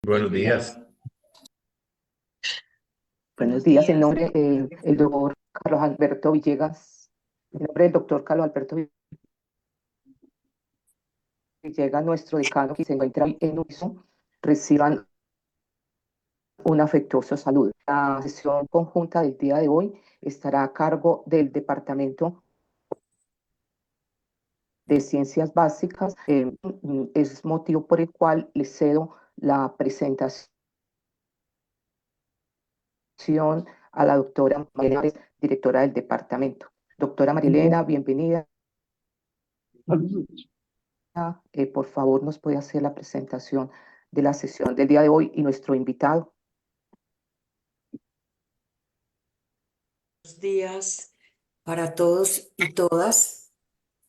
Buenos días. Buenos días, en nombre del doctor Carlos Alberto Villegas, en nombre del doctor Carlos Alberto Villegas, nuestro decano que se encuentra en uso, reciban un afectuoso saludo. La sesión conjunta del día de hoy estará a cargo del Departamento de Ciencias Básicas. Es motivo por el cual le cedo la presentación a la doctora María Elena, directora del departamento. Doctora María Elena, bienvenida. Por favor, nos puede hacer la presentación de la sesión del día de hoy y nuestro invitado. Buenos días para todos y todas.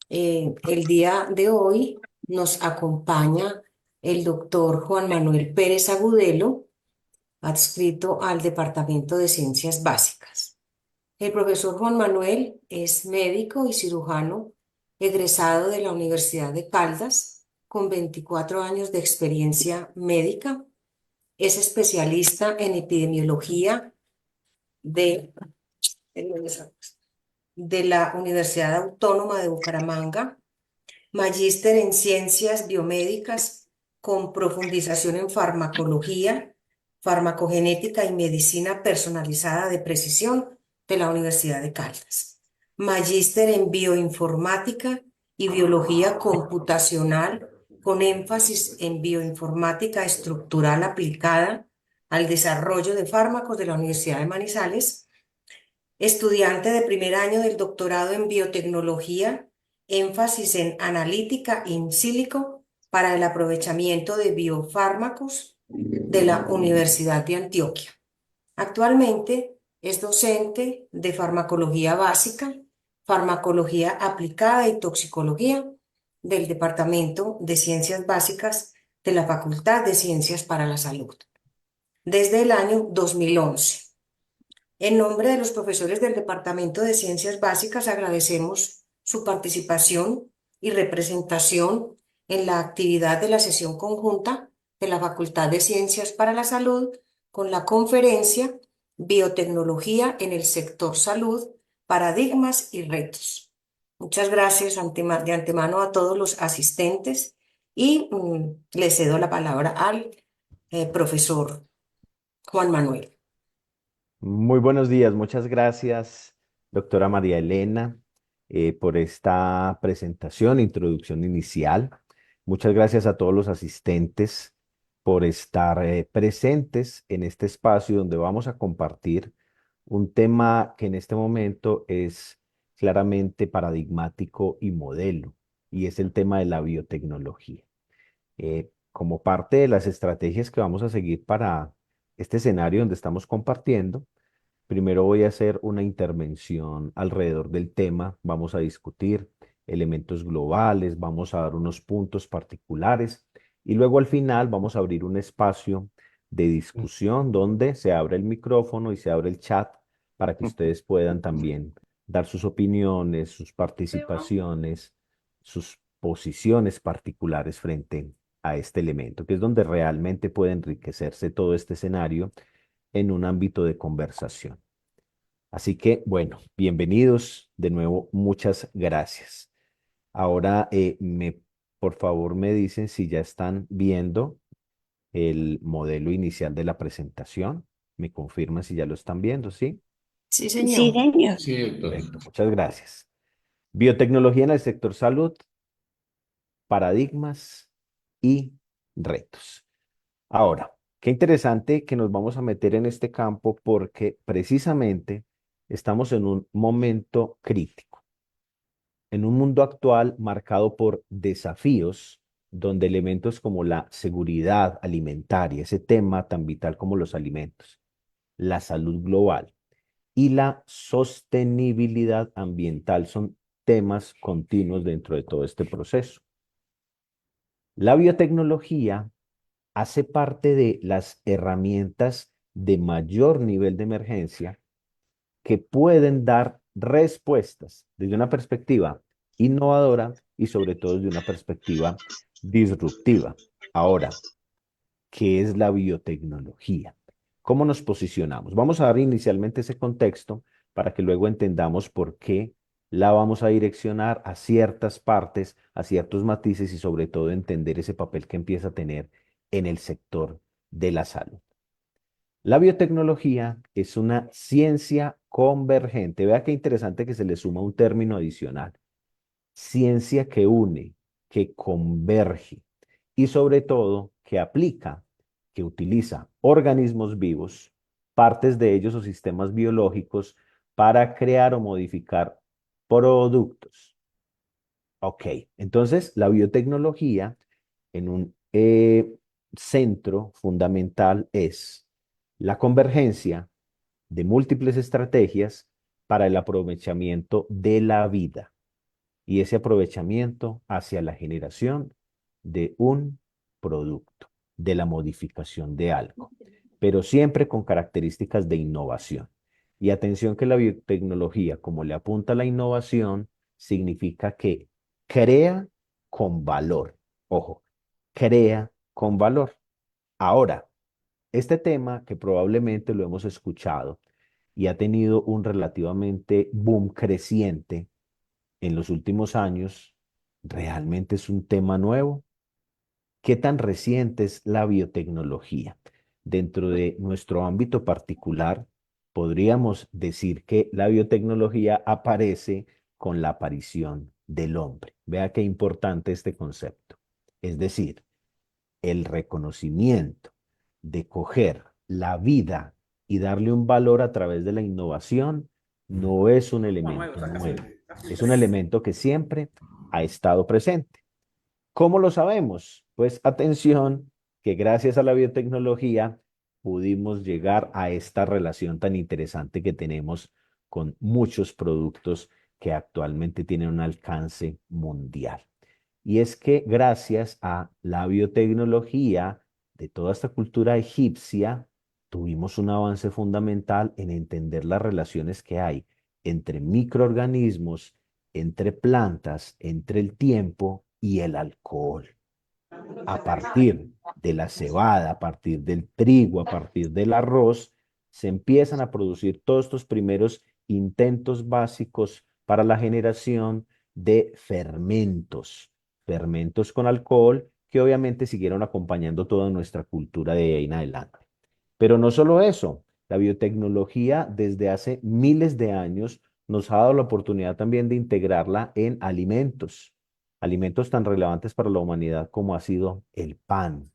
El día de hoy nos acompaña el doctor Juan Manuel Pérez Agudelo, adscrito al Departamento de Ciencias Básicas. El profesor Juan Manuel es médico y cirujano egresado de la Universidad de Caldas, con 24 años de experiencia médica. Es especialista en epidemiología de de la Universidad Autónoma de Bucaramanga, magíster en Ciencias Biomédicas con profundización en farmacología, farmacogenética y medicina personalizada de precisión de la Universidad de Caldas, magíster en bioinformática y biología computacional con énfasis en bioinformática estructural aplicada al desarrollo de fármacos de la Universidad de Manizales, estudiante de primer año del doctorado en biotecnología, énfasis en analítica in silico para el aprovechamiento de biofármacos de la Universidad de Antioquia. Actualmente es docente de farmacología básica, farmacología aplicada y toxicología del Departamento de Ciencias Básicas de la Facultad de Ciencias para la Salud desde el año 2011. En nombre de los profesores del Departamento de Ciencias Básicas, agradecemos su participación y representación en la actividad de la sesión conjunta de la Facultad de Ciencias para la Salud con la conferencia Biotecnología en el sector salud, paradigmas y retos. Muchas gracias de antemano a todos los asistentes y le cedo la palabra al profesor Juan Manuel. Muy buenos días, muchas gracias, doctora María Elena, por esta presentación, introducción inicial. Muchas gracias a todos los asistentes por estar presentes en este espacio donde vamos a compartir un tema que en este momento es claramente paradigmático y modelo, y es el tema de la biotecnología. Como parte de las estrategias que vamos a seguir para este escenario donde estamos compartiendo, primero voy a hacer una intervención alrededor del tema, vamos a discutir elementos globales, vamos a dar unos puntos particulares y luego al final vamos a abrir un espacio de discusión donde se abre el micrófono y se abre el chat para que ustedes puedan también dar sus opiniones, sus participaciones, sus posiciones particulares frente a este elemento, que es donde realmente puede enriquecerse todo este escenario en un ámbito de conversación. Así que, bueno, bienvenidos de nuevo, muchas gracias. Ahora, por favor, me dicen si ya están viendo el modelo inicial de la presentación. Me confirman si ya lo están viendo, ¿sí? Sí, Sí, señor. señor. Sí, doctor. Perfecto, muchas gracias. Biotecnología en el sector salud, paradigmas y retos. Ahora, qué interesante que nos vamos a meter en este campo porque precisamente estamos en un momento crítico, en un mundo actual marcado por desafíos donde elementos como la seguridad alimentaria, ese tema tan vital como los alimentos, la salud global y la sostenibilidad ambiental son temas continuos dentro de todo este proceso. La biotecnología hace parte de las herramientas de mayor nivel de emergencia que pueden dar respuestas desde una perspectiva innovadora y sobre todo desde una perspectiva disruptiva. Ahora, ¿Qué es la biotecnología? ¿Cómo nos posicionamos? Vamos a dar inicialmente ese contexto para que luego entendamos por qué la vamos a direccionar a ciertas partes, a ciertos matices y sobre todo entender ese papel que empieza a tener en el sector de la salud. La biotecnología es una ciencia convergente. Vea qué interesante que se le suma un término adicional. Ciencia que une, que converge y sobre todo que aplica, que utiliza organismos vivos, partes de ellos o sistemas biológicos para crear o modificar productos. Ok, entonces la biotecnología en un centro fundamental es la convergencia de múltiples estrategias para el aprovechamiento de la vida y ese aprovechamiento hacia la generación de un producto, de la modificación de algo, pero siempre con características de innovación. Y atención que la biotecnología, como le apunta a la innovación, significa que crea con valor. Ojo, crea con valor. Ahora, este tema que probablemente lo hemos escuchado y ha tenido un relativamente boom creciente en los últimos años, ¿realmente es un tema nuevo? ¿Qué tan reciente es la biotecnología? Dentro de nuestro ámbito particular, podríamos decir que la biotecnología aparece con la aparición del hombre. Vea qué importante este concepto. Es decir, el reconocimiento de coger la vida y darle un valor a través de la innovación no es un elemento nuevo, es un elemento que siempre ha estado presente. ¿Cómo lo sabemos? Pues atención, que gracias a la biotecnología pudimos llegar a esta relación tan interesante que tenemos con muchos productos que actualmente tienen un alcance mundial. Y es que gracias a la biotecnología de toda esta cultura egipcia, tuvimos un avance fundamental en entender las relaciones que hay entre microorganismos, entre plantas, entre el tiempo y el alcohol. A partir de la cebada, a partir del trigo, a partir del arroz, se empiezan a producir todos estos primeros intentos básicos para la generación de fermentos, fermentos con alcohol que obviamente siguieron acompañando toda nuestra cultura de ahí en adelante. Pero no solo eso, la biotecnología desde hace miles de años nos ha dado la oportunidad también de integrarla en alimentos, alimentos tan relevantes para la humanidad como ha sido el pan.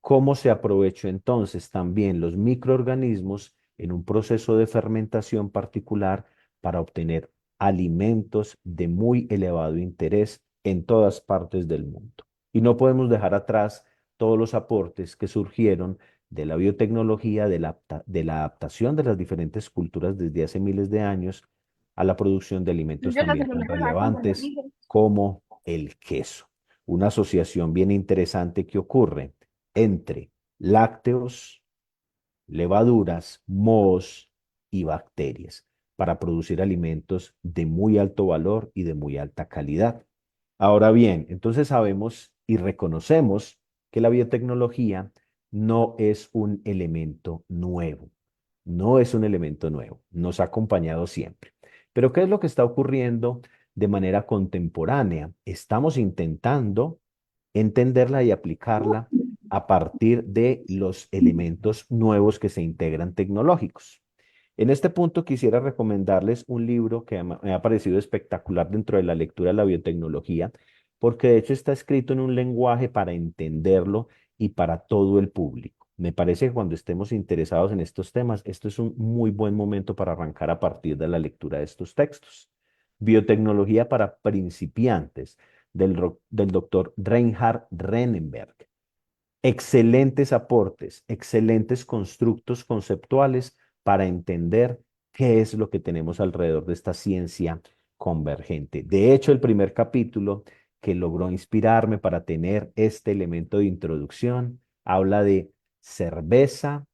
¿Cómo se aprovechó entonces también los microorganismos en un proceso de fermentación particular para obtener alimentos de muy elevado interés en todas partes del mundo? Y no podemos dejar atrás todos los aportes que surgieron de la biotecnología, de la adaptación de las diferentes culturas desde hace miles de años a la producción de alimentos también tan relevantes como el queso. Una asociación bien interesante que ocurre entre lácteos, levaduras, mohos y bacterias para producir alimentos de muy alto valor y de muy alta calidad. Ahora bien, entonces sabemos y reconocemos que la biotecnología no es un elemento nuevo, no es un elemento nuevo, nos ha acompañado siempre. Pero ¿qué es lo que está ocurriendo de manera contemporánea? Estamos intentando entenderla y aplicarla a partir de los elementos nuevos que se integran tecnológicos. En este punto quisiera recomendarles un libro que me ha parecido espectacular dentro de la lectura de la biotecnología, porque de hecho está escrito en un lenguaje para entenderlo y para todo el público. Me parece que cuando estemos interesados en estos temas, esto es un muy buen momento para arrancar a partir de la lectura de estos textos. Biotecnología para principiantes del doctor Reinhard Rennenberg. Excelentes aportes, excelentes constructos conceptuales para entender qué es lo que tenemos alrededor de esta ciencia convergente. De hecho, el primer capítulo que logró inspirarme para tener este elemento de introducción habla de cerveza,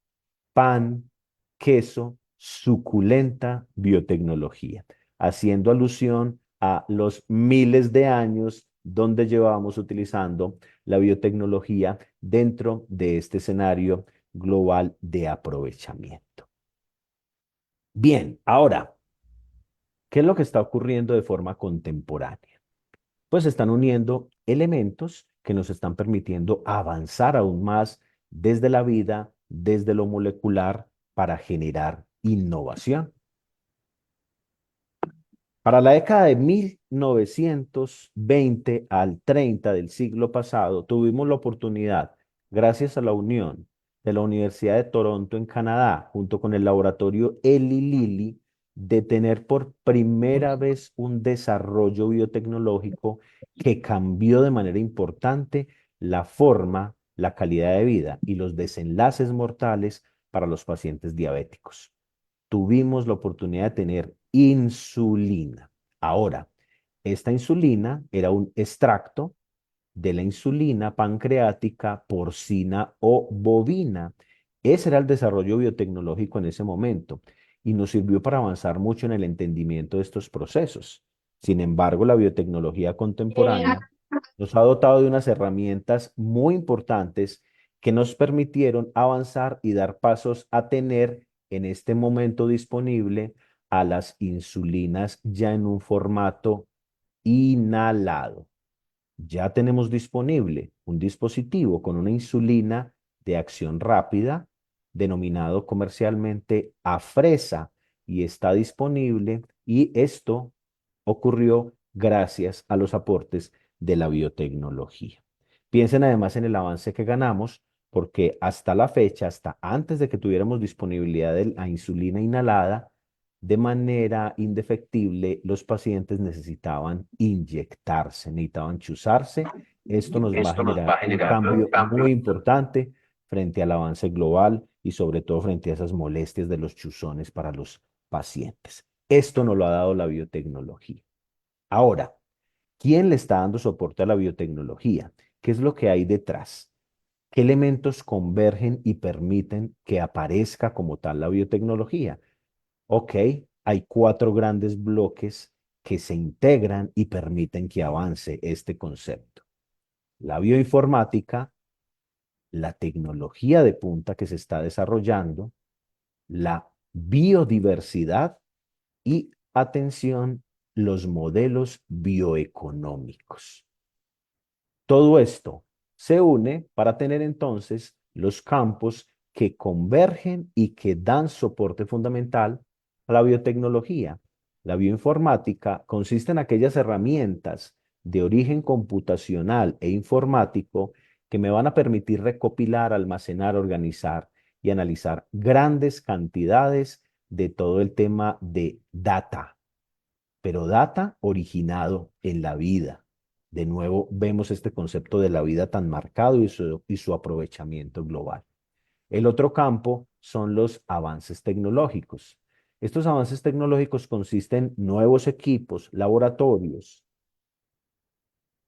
pan, queso, suculenta biotecnología, haciendo alusión a los miles de años donde llevábamos utilizando la biotecnología dentro de este escenario global de aprovechamiento. Bien, ahora, ¿qué es lo que está ocurriendo de forma contemporánea? Pues se están uniendo elementos que nos están permitiendo avanzar aún más desde la vida, desde lo molecular, para generar innovación. Para la década de 1920 al 30 del siglo pasado, tuvimos la oportunidad, gracias a la unión de la Universidad de Toronto en Canadá, junto con el laboratorio Eli Lilly, de tener por primera vez un desarrollo biotecnológico que cambió de manera importante la forma, la calidad de vida y los desenlaces mortales para los pacientes diabéticos. Tuvimos la oportunidad de tener insulina. Ahora, esta insulina era un extracto de la insulina pancreática, porcina o bovina. Ese era el desarrollo biotecnológico en ese momento y nos sirvió para avanzar mucho en el entendimiento de estos procesos. Sin embargo, la biotecnología contemporánea nos ha dotado de unas herramientas muy importantes que nos permitieron avanzar y dar pasos a tener en este momento disponible a las insulinas ya en un formato inhalado. Ya tenemos disponible un dispositivo con una insulina de acción rápida, denominado comercialmente Afresa, y está disponible, y esto ocurrió gracias a los aportes de la biotecnología. Piensen además en el avance que ganamos, porque hasta la fecha, hasta antes de que tuviéramos disponibilidad de la insulina inhalada, de manera indefectible, los pacientes necesitaban inyectarse, necesitaban chuzarse. Esto nos va a generar un cambio muy importante frente al avance global y sobre todo frente a esas molestias de los chuzones para los pacientes. Esto nos lo ha dado la biotecnología. Ahora, ¿quién le está dando soporte a la biotecnología? ¿Qué es lo que hay detrás? ¿Qué elementos convergen y permiten que aparezca como tal la biotecnología? Ok, hay cuatro grandes bloques que se integran y permiten que avance este concepto: la bioinformática, la tecnología de punta que se está desarrollando, la biodiversidad y, atención, los modelos bioeconómicos. Todo esto se une para tener entonces los campos que convergen y que dan soporte fundamental a la biotecnología. La bioinformática consiste en aquellas herramientas de origen computacional e informático que me van a permitir recopilar, almacenar, organizar y analizar grandes cantidades de todo el tema de data, pero data originado en la vida. De nuevo, vemos este concepto de la vida tan marcado y su aprovechamiento global. El otro campo son los avances tecnológicos. Estos avances tecnológicos consisten en nuevos equipos, laboratorios,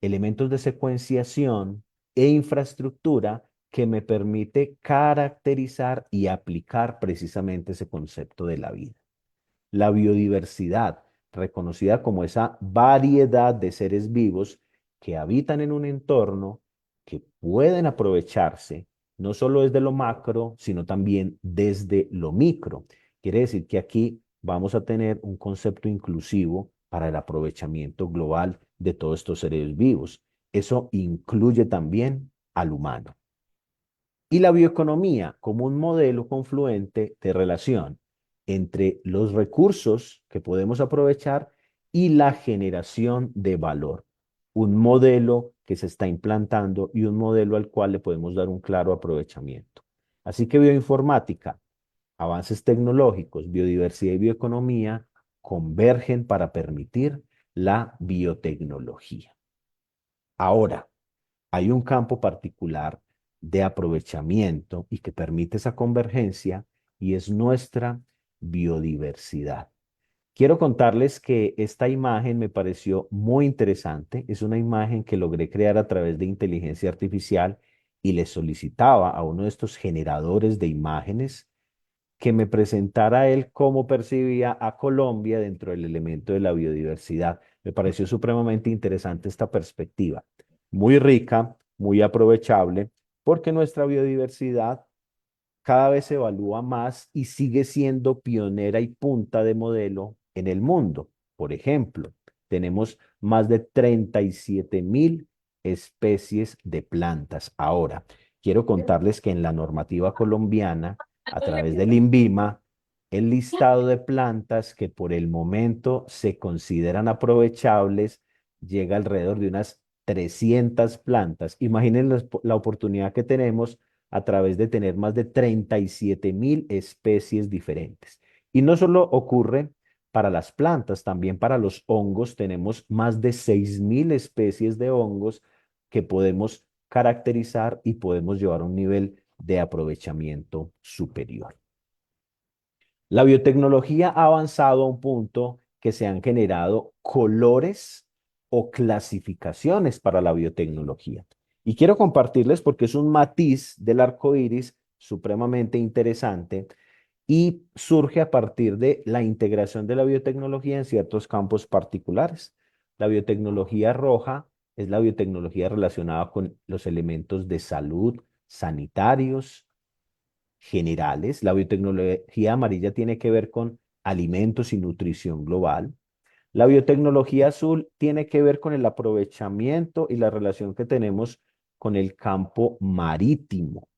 elementos de secuenciación e infraestructura que me permite caracterizar y aplicar precisamente ese concepto de la vida. La biodiversidad, reconocida como esa variedad de seres vivos que habitan en un entorno, que pueden aprovecharse no solo desde lo macro, sino también desde lo micro. Quiere decir que aquí vamos a tener un concepto inclusivo para el aprovechamiento global de todos estos seres vivos. Eso incluye también al humano. Y la bioeconomía como un modelo confluente de relación entre los recursos que podemos aprovechar y la generación de valor. Un modelo que se está implantando y un modelo al cual le podemos dar un claro aprovechamiento. Así que bioinformática, avances tecnológicos, biodiversidad y bioeconomía convergen para permitir la biotecnología. Ahora, hay un campo particular de aprovechamiento y que permite esa convergencia, y es nuestra biodiversidad. Quiero contarles que esta imagen me pareció muy interesante. Es una imagen que logré crear a través de inteligencia artificial y le solicitaba a uno de estos generadores de imágenes que me presentara él cómo percibía a Colombia dentro del elemento de la biodiversidad. Me pareció supremamente interesante esta perspectiva, muy rica, muy aprovechable, porque nuestra biodiversidad cada vez se evalúa más y sigue siendo pionera y punta de modelo en el mundo. Por ejemplo, tenemos más de 37.000 especies de plantas. Ahora, quiero contarles que en la normativa colombiana, a través del INVIMA, el listado de plantas que por el momento se consideran aprovechables llega alrededor de unas 300 plantas. Imaginen la oportunidad que tenemos a través de tener más de 37.000 especies diferentes. Y no solo ocurre para las plantas, también para los hongos tenemos más de 6.000 especies de hongos que podemos caracterizar y podemos llevar a un nivel de aprovechamiento superior. La biotecnología ha avanzado a un punto que se han generado colores o clasificaciones para la biotecnología. Y quiero compartirles porque es un matiz del arco iris supremamente interesante y surge a partir de la integración de la biotecnología en ciertos campos particulares. La biotecnología roja es la biotecnología relacionada con los elementos de salud, sanitarios, generales. La biotecnología amarilla tiene que ver con alimentos y nutrición global. La biotecnología azul tiene que ver con el aprovechamiento y la relación que tenemos con el campo marítimo.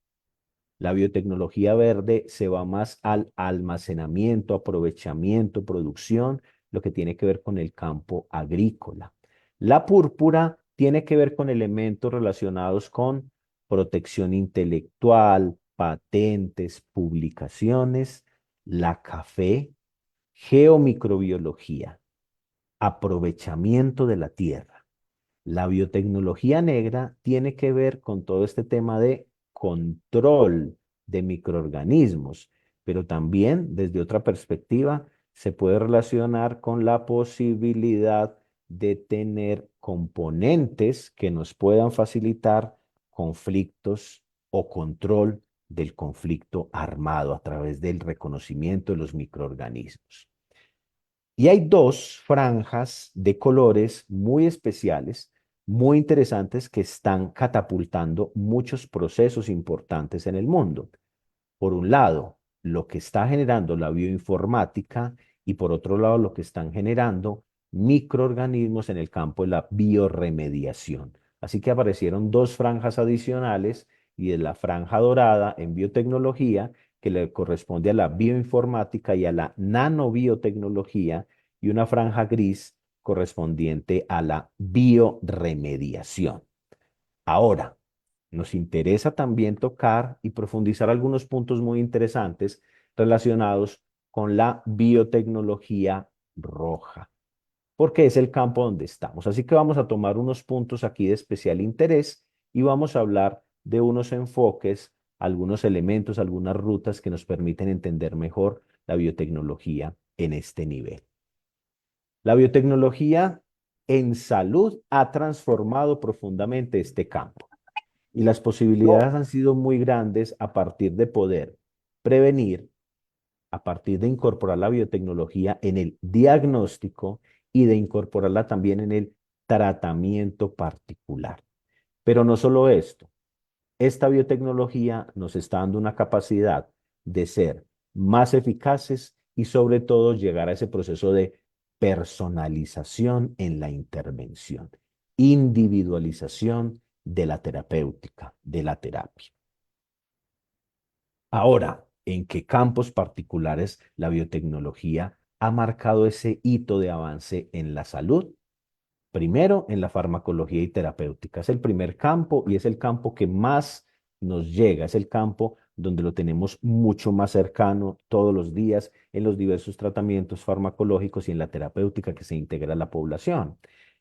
La biotecnología verde se va más al almacenamiento, aprovechamiento, producción, lo que tiene que ver con el campo agrícola. La púrpura tiene que ver con elementos relacionados con protección intelectual, patentes, publicaciones. La café, geomicrobiología, aprovechamiento de la tierra. La biotecnología negra tiene que ver con todo este tema de control de microorganismos, pero también desde otra perspectiva se puede relacionar con la posibilidad de tener componentes que nos puedan facilitar conflictos o control del conflicto armado a través del reconocimiento de los microorganismos. Y hay dos franjas de colores muy especiales, muy interesantes, que están catapultando muchos procesos importantes en el mundo. Por un lado, lo que está generando la bioinformática y por otro lado, lo que están generando microorganismos en el campo de la bioremediación. Así que aparecieron dos franjas adicionales y de la franja dorada en biotecnología, que le corresponde a la bioinformática y a la nanobiotecnología, y una franja gris correspondiente a la bioremediación. Ahora, nos interesa también tocar y profundizar algunos puntos muy interesantes relacionados con la biotecnología roja, porque es el campo donde estamos. Así que vamos a tomar unos puntos aquí de especial interés y vamos a hablar de unos enfoques, algunos elementos, algunas rutas que nos permiten entender mejor la biotecnología en este nivel. La biotecnología en salud ha transformado profundamente este campo y las posibilidades han sido muy grandes a partir de poder prevenir, a partir de incorporar la biotecnología en el diagnóstico y de incorporarla también en el tratamiento particular. Pero no solo esto, esta biotecnología nos está dando una capacidad de ser más eficaces y sobre todo llegar a ese proceso de personalización en la intervención, individualización de la terapéutica, de la terapia. Ahora, ¿en qué campos particulares la biotecnología ha marcado ese hito de avance en la salud? Primero, en la farmacología y terapéutica. Es el primer campo y es el campo que más nos llega. Es el campo donde lo tenemos mucho más cercano todos los días en los diversos tratamientos farmacológicos y en la terapéutica que se integra a la población.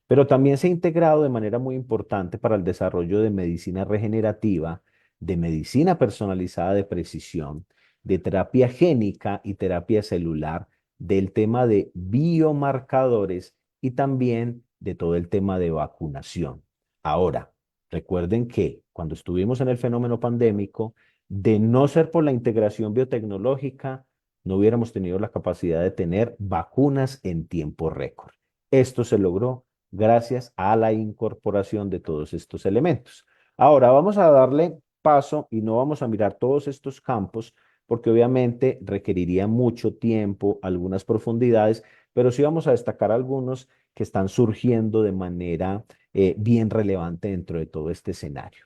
Pero también se ha integrado de manera muy importante para el desarrollo de medicina regenerativa, de medicina personalizada de precisión, de terapia génica y terapia celular, del tema de biomarcadores y también de todo el tema de vacunación. Ahora, recuerden que cuando estuvimos en el fenómeno pandémico, de no ser por la integración biotecnológica, no hubiéramos tenido la capacidad de tener vacunas en tiempo récord. Esto se logró gracias a la incorporación de todos estos elementos. Ahora vamos a darle paso y no vamos a mirar todos estos campos porque obviamente requeriría mucho tiempo, algunas profundidades, pero sí vamos a destacar algunos que están surgiendo de manera bien relevante dentro de todo este escenario.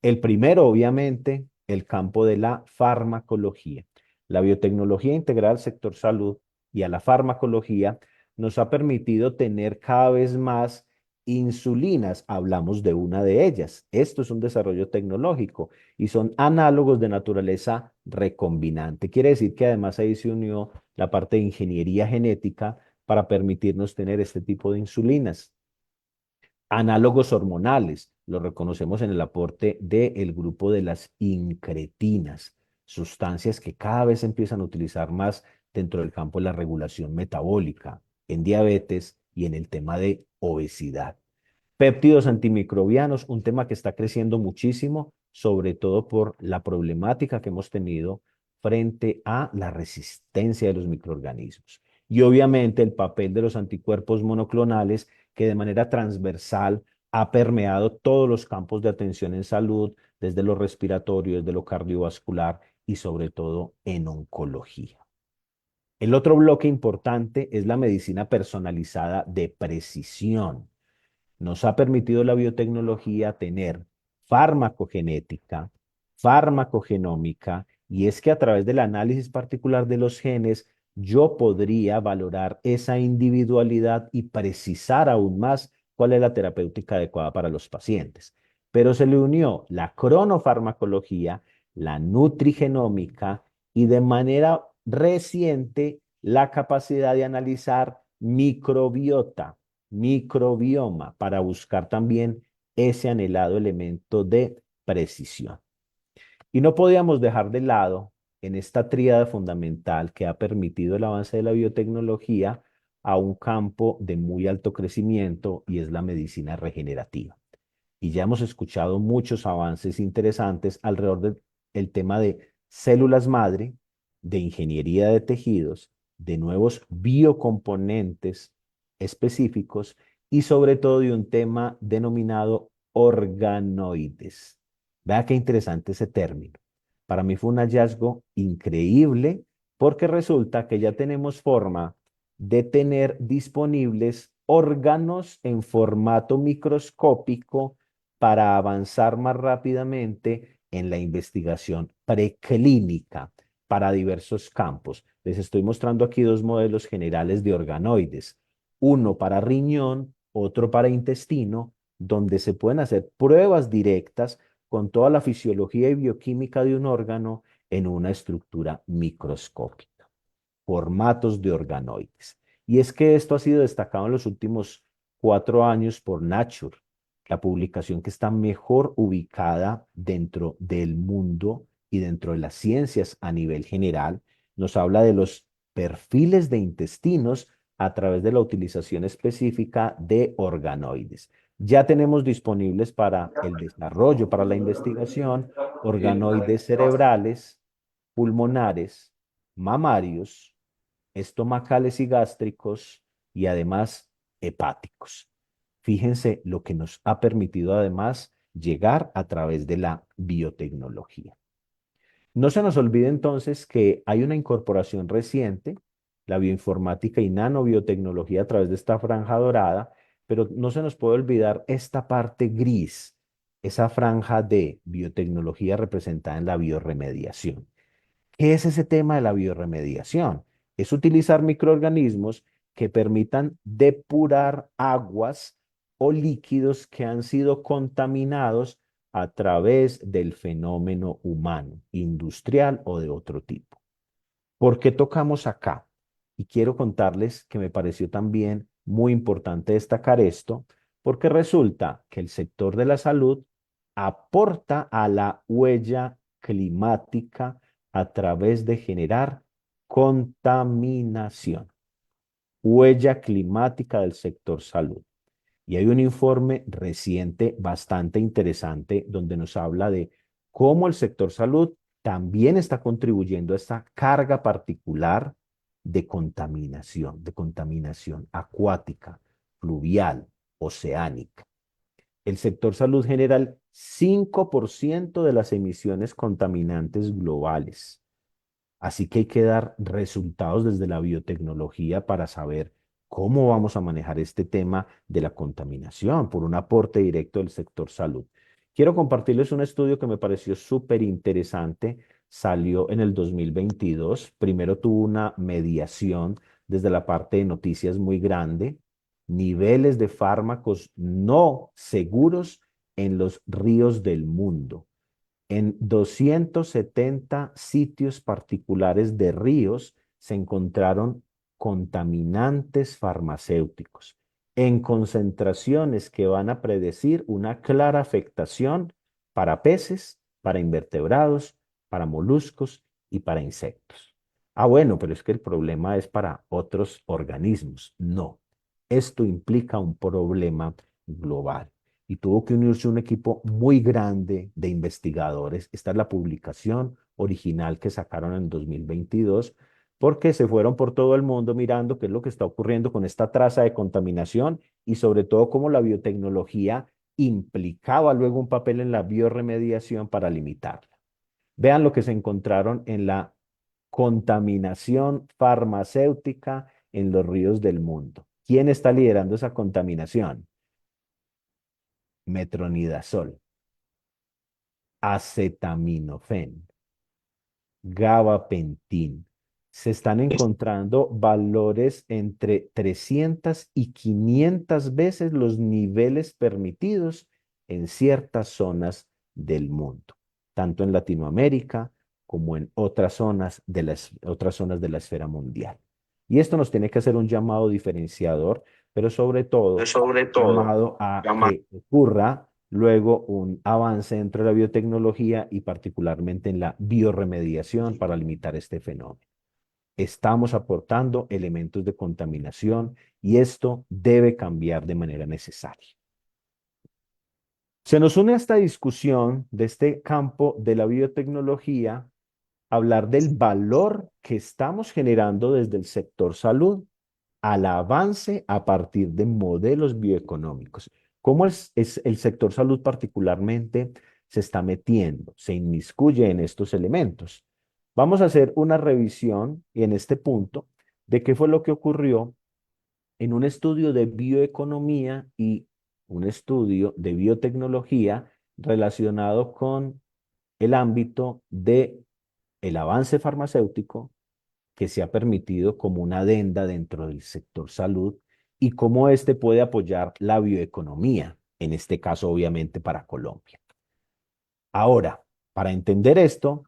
El primero, obviamente, el campo de la farmacología. La biotecnología integrada al sector salud y a la farmacología nos ha permitido tener cada vez más insulinas. Hablamos de una de ellas. Esto es un desarrollo tecnológico y son análogos de naturaleza recombinante. Quiere decir que además ahí se unió la parte de ingeniería genética para permitirnos tener este tipo de insulinas. Análogos hormonales, lo reconocemos en el aporte del grupo de las incretinas, sustancias que cada vez se empiezan a utilizar más dentro del campo de la regulación metabólica, en diabetes y en el tema de obesidad. Péptidos antimicrobianos, un tema que está creciendo muchísimo, sobre todo por la problemática que hemos tenido frente a la resistencia de los microorganismos. Y obviamente el papel de los anticuerpos monoclonales que de manera transversal ha permeado todos los campos de atención en salud, desde lo respiratorio, desde lo cardiovascular y sobre todo en oncología. El otro bloque importante es la medicina personalizada de precisión. Nos ha permitido la biotecnología tener farmacogenética, farmacogenómica, y es que a través del análisis particular de los genes, yo podría valorar esa individualidad y precisar aún más cuál es la terapéutica adecuada para los pacientes. Pero se le unió la cronofarmacología, la nutrigenómica y de manera reciente la capacidad de analizar microbiota, microbioma, para buscar también ese anhelado elemento de precisión. Y no podíamos dejar de lado en esta tríada fundamental que ha permitido el avance de la biotecnología a un campo de muy alto crecimiento y es la medicina regenerativa. Y ya hemos escuchado muchos avances interesantes alrededor del tema de células madre, de ingeniería de tejidos, de nuevos biocomponentes específicos y sobre todo de un tema denominado organoides. Vea qué interesante ese término. Para mí fue un hallazgo increíble porque resulta que ya tenemos forma de tener disponibles órganos en formato microscópico para avanzar más rápidamente en la investigación preclínica para diversos campos. Les estoy mostrando aquí dos modelos generales de organoides, uno para riñón, otro para intestino, donde se pueden hacer pruebas directas con toda la fisiología y bioquímica de un órgano en una estructura microscópica. Formatos de organoides. Y es que esto ha sido destacado en los últimos 4 años por Nature, la publicación que está mejor ubicada dentro del mundo y dentro de las ciencias a nivel general. Nos habla de los perfiles de intestinos a través de la utilización específica de organoides. Ya tenemos disponibles para el desarrollo, para la investigación, organoides cerebrales, pulmonares, mamarios, estomacales y gástricos y además hepáticos. Fíjense lo que nos ha permitido además llegar a través de la biotecnología. No se nos olvide entonces que hay una incorporación reciente, la bioinformática y nanobiotecnología a través de esta franja dorada, pero no se nos puede olvidar esta parte gris, esa franja de biotecnología representada en la bioremediación. ¿Qué es ese tema de la bioremediación? Es utilizar microorganismos que permitan depurar aguas o líquidos que han sido contaminados a través del fenómeno humano, industrial o de otro tipo. ¿Por qué tocamos acá? Y quiero contarles que me pareció también muy importante destacar esto, porque resulta que el sector de la salud aporta a la huella climática a través de generar contaminación. Huella climática del sector salud. Y hay un informe reciente bastante interesante donde nos habla de cómo el sector salud también está contribuyendo a esta carga particular de contaminación acuática, fluvial, oceánica. El sector salud genera el 5% de las emisiones contaminantes globales. Así que hay que dar resultados desde la biotecnología para saber cómo vamos a manejar este tema de la contaminación por un aporte directo del sector salud. Quiero compartirles un estudio que me pareció súper interesante. Salió en el 2022. Primero tuvo una mediación desde la parte de noticias muy grande. Niveles de fármacos no seguros en los ríos del mundo. En 270 sitios particulares de ríos se encontraron contaminantes farmacéuticos en concentraciones que van a predecir una clara afectación para peces, para invertebrados, para moluscos y para insectos. Ah, bueno, pero es que el problema es para otros organismos. No, esto implica un problema global y tuvo que unirse un equipo muy grande de investigadores. Esta es la publicación original que sacaron en 2022, porque se fueron por todo el mundo mirando qué es lo que está ocurriendo con esta traza de contaminación y sobre todo cómo la biotecnología implicaba luego un papel en la bioremediación para limitarla. Vean lo que se encontraron en la contaminación farmacéutica en los ríos del mundo. ¿Quién está liderando esa contaminación? Metronidazol, acetaminofén, gabapentin. Se están encontrando valores entre 300 y 500 veces los niveles permitidos en ciertas zonas del mundo, tanto en Latinoamérica como en otras zonas de la esfera mundial. Y esto nos tiene que hacer un llamado diferenciador, pero sobre todo llamado a que ocurra luego un avance dentro de la biotecnología y particularmente en la bioremediación para limitar este fenómeno. Estamos aportando elementos de contaminación y esto debe cambiar de manera necesaria. Se nos une a esta discusión de este campo de la biotecnología hablar del valor que estamos generando desde el sector salud al avance a partir de modelos bioeconómicos. ¿Cómo es el sector salud particularmente se está metiendo, se inmiscuye en estos elementos? Vamos a hacer una revisión en este punto de qué fue lo que ocurrió en un estudio de bioeconomía y un estudio de biotecnología relacionado con el ámbito de el avance farmacéutico que se ha permitido como una adenda dentro del sector salud y cómo éste puede apoyar la bioeconomía, en este caso obviamente para Colombia. Ahora, para entender esto,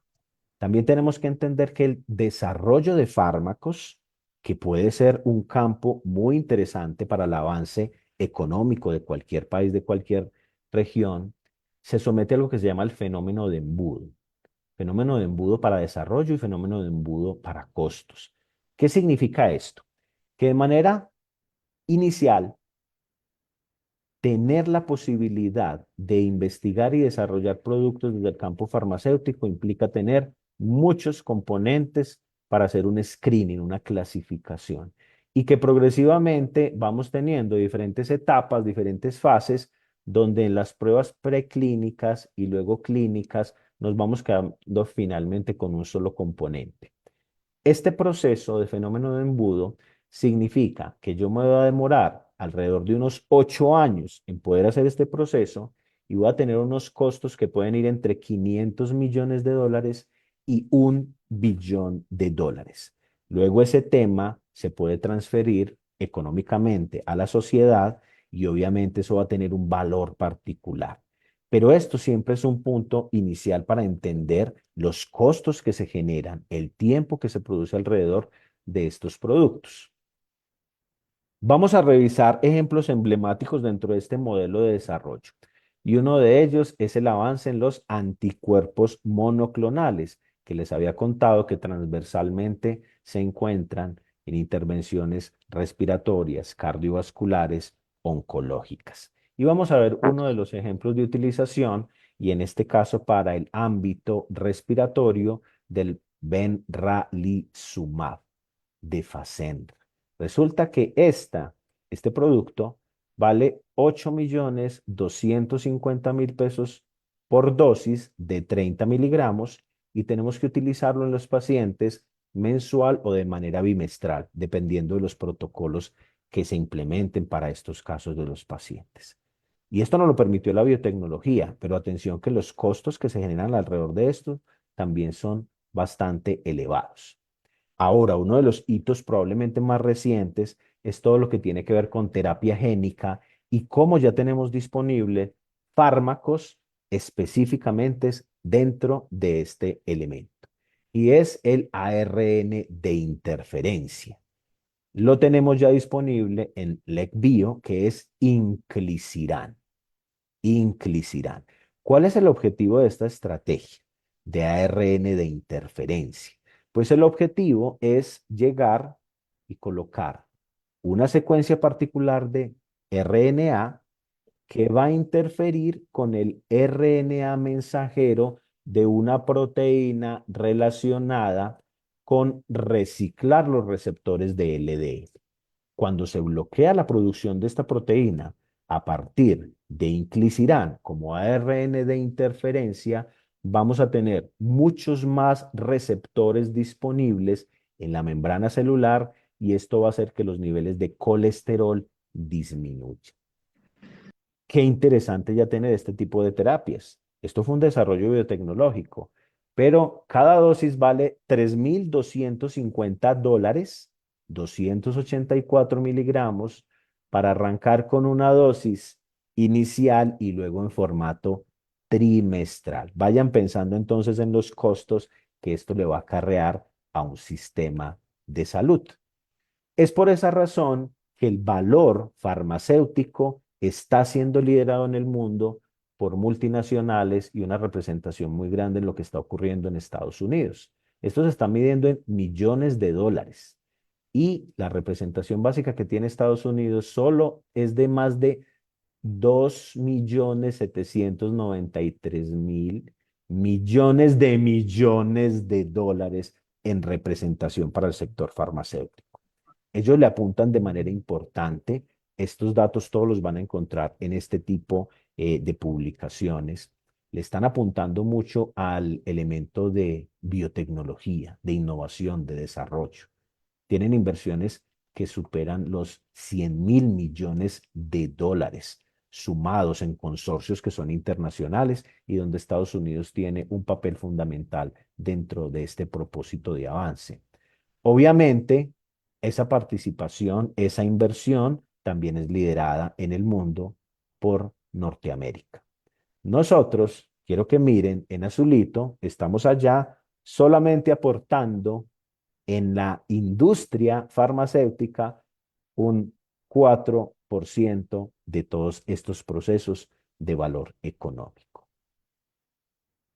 también tenemos que entender que el desarrollo de fármacos, que puede ser un campo muy interesante para el avance económico de cualquier país, de cualquier región, se somete a lo que se llama el fenómeno de embudo. Fenómeno de embudo para desarrollo y fenómeno de embudo para costos. ¿Qué significa esto? Que de manera inicial, tener la posibilidad de investigar y desarrollar productos desde el campo farmacéutico implica tener muchos componentes para hacer un screening, una clasificación, y que progresivamente vamos teniendo diferentes etapas, diferentes fases, donde en las pruebas preclínicas y luego clínicas nos vamos quedando finalmente con un solo componente. Este proceso de fenómeno de embudo significa que yo me voy a demorar alrededor de unos 8 años en poder hacer este proceso y voy a tener unos costos que pueden ir entre 500 millones de dólares y 1 billón de dólares. Luego ese tema se puede transferir económicamente a la sociedad y obviamente eso va a tener un valor particular. Pero esto siempre es un punto inicial para entender los costos que se generan, el tiempo que se produce alrededor de estos productos. Vamos a revisar ejemplos emblemáticos dentro de este modelo de desarrollo. Y uno de ellos es el avance en los anticuerpos monoclonales, que les había contado que transversalmente se encuentran en intervenciones respiratorias, cardiovasculares, oncológicas. Y vamos a ver uno de los ejemplos de utilización y en este caso para el ámbito respiratorio del benralizumab de Fasenra. Resulta que este producto vale 8.250.000 pesos por dosis de 30 miligramos y tenemos que utilizarlo en los pacientes mensual o de manera bimestral, dependiendo de los protocolos que se implementen para estos casos de los pacientes. Y esto no lo permitió la biotecnología, pero atención que los costos que se generan alrededor de esto también son bastante elevados. Ahora, uno de los hitos probablemente más recientes es todo lo que tiene que ver con terapia génica y cómo ya tenemos disponible fármacos específicamente dentro de este elemento. Y es el ARN de interferencia. Lo tenemos ya disponible en LECBio, que es inclisiran. Inclisiran. ¿Cuál es el objetivo de esta estrategia de ARN de interferencia? Pues el objetivo es llegar y colocar una secuencia particular de RNA que va a interferir con el RNA mensajero de una proteína relacionada con reciclar los receptores de LDL. Cuando se bloquea la producción de esta proteína a partir de inclisiran como ARN de interferencia, vamos a tener muchos más receptores disponibles en la membrana celular y esto va a hacer que los niveles de colesterol disminuyan. Qué interesante ya tener este tipo de terapias. Esto fue un desarrollo biotecnológico, pero cada dosis vale $3.250, 284 miligramos, para arrancar con una dosis inicial y luego en formato trimestral. Vayan pensando entonces en los costos que esto le va a acarrear a un sistema de salud. Es por esa razón que el valor farmacéutico está siendo liderado en el mundo por multinacionales y una representación muy grande en lo que está ocurriendo en Estados Unidos. Esto se está midiendo en millones de dólares y la representación básica que tiene Estados Unidos solo es de más de 2.793.000 millones de dólares en representación para el sector farmacéutico. Ellos le apuntan de manera importante. Estos datos todos los van a encontrar en este tipo de publicaciones. Le están apuntando mucho al elemento de biotecnología, de innovación, de desarrollo. Tienen inversiones que superan los 100.000 millones de dólares sumados en consorcios que son internacionales y donde Estados Unidos tiene un papel fundamental dentro de este propósito de avance. Obviamente, esa participación, esa inversión también es liderada en el mundo por Norteamérica. Nosotros, quiero que miren en azulito, estamos allá solamente aportando en la industria farmacéutica un 4% de todos estos procesos de valor económico.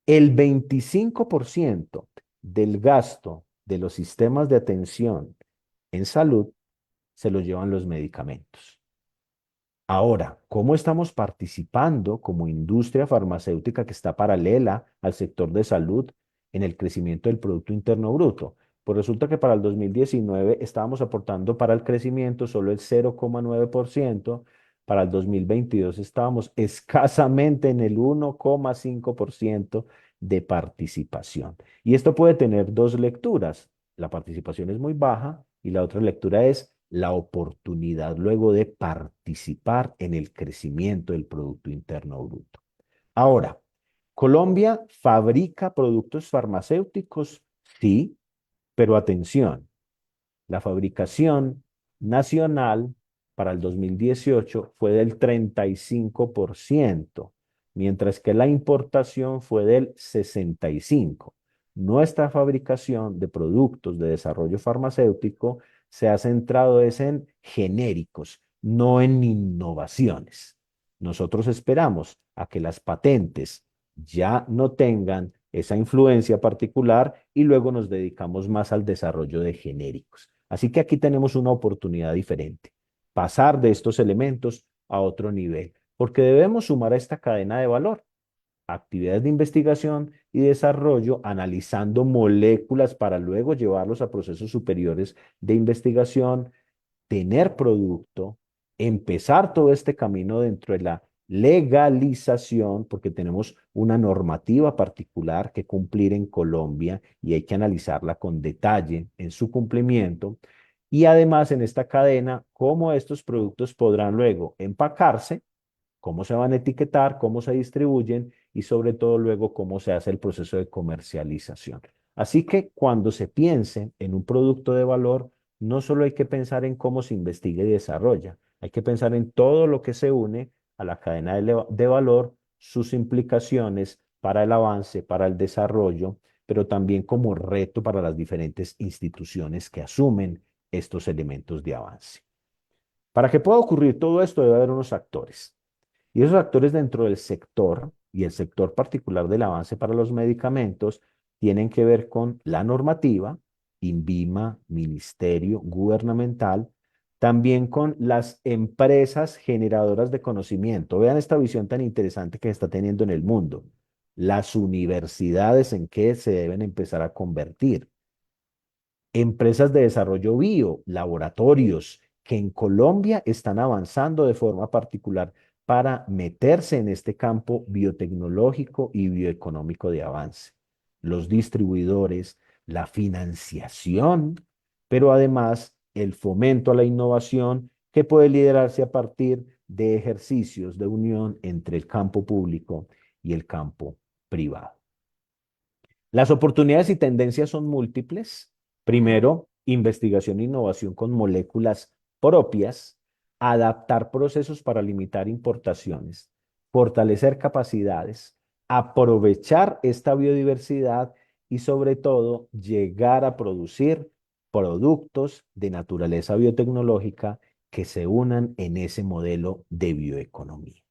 El 25% del gasto de los sistemas de atención en salud se lo llevan los medicamentos. Ahora, ¿cómo estamos participando como industria farmacéutica que está paralela al sector de salud en el crecimiento del Producto Interno Bruto? Pues resulta que para el 2019 estábamos aportando para el crecimiento solo el 0,9%, para el 2022 estábamos escasamente en el 1,5% de participación. Y esto puede tener dos lecturas. La participación es muy baja y la otra lectura es la oportunidad luego de participar en el crecimiento del Producto Interno Bruto. Ahora, ¿Colombia fabrica productos farmacéuticos? Sí, pero atención, la fabricación nacional para el 2018 fue del 35%, mientras que la importación fue del 65%. Nuestra fabricación de productos de desarrollo farmacéutico se ha centrado en genéricos, no en innovaciones. Nosotros esperamos a que las patentes ya no tengan esa influencia particular y luego nos dedicamos más al desarrollo de genéricos. Así que aquí tenemos una oportunidad diferente, pasar de estos elementos a otro nivel, porque debemos sumar a esta cadena de valor. actividades de investigación y desarrollo, analizando moléculas para luego llevarlos a procesos superiores de investigación, tener producto, empezar todo este camino dentro de la legalización, porque tenemos una normativa particular que cumplir en Colombia y hay que analizarla con detalle en su cumplimiento. Y además en esta cadena, cómo estos productos podrán luego empacarse, cómo se van a etiquetar, cómo se distribuyen y sobre todo luego cómo se hace el proceso de comercialización. Así que cuando se piense en un producto de valor, no solo hay que pensar en cómo se investiga y desarrolla, hay que pensar en todo lo que se une a la cadena de valor, sus implicaciones para el avance, para el desarrollo, pero también como reto para las diferentes instituciones que asumen estos elementos de avance. Para que pueda ocurrir todo esto debe haber unos actores. Y esos actores dentro del sector y el sector particular del avance para los medicamentos tienen que ver con la normativa, INVIMA, ministerio gubernamental, también con las empresas generadoras de conocimiento. Vean esta visión tan interesante que se está teniendo en el mundo. Las universidades en qué se deben empezar a convertir. Empresas de desarrollo bio, laboratorios que en Colombia están avanzando de forma particular para meterse en este campo biotecnológico y bioeconómico de avance. Los distribuidores, la financiación, pero además el fomento a la innovación que puede liderarse a partir de ejercicios de unión entre el campo público y el campo privado. Las oportunidades y tendencias son múltiples. Primero, investigación e innovación con moléculas propias, adaptar procesos para limitar importaciones, fortalecer capacidades, aprovechar esta biodiversidad y sobre todo llegar a producir productos de naturaleza biotecnológica que se unan en ese modelo de bioeconomía.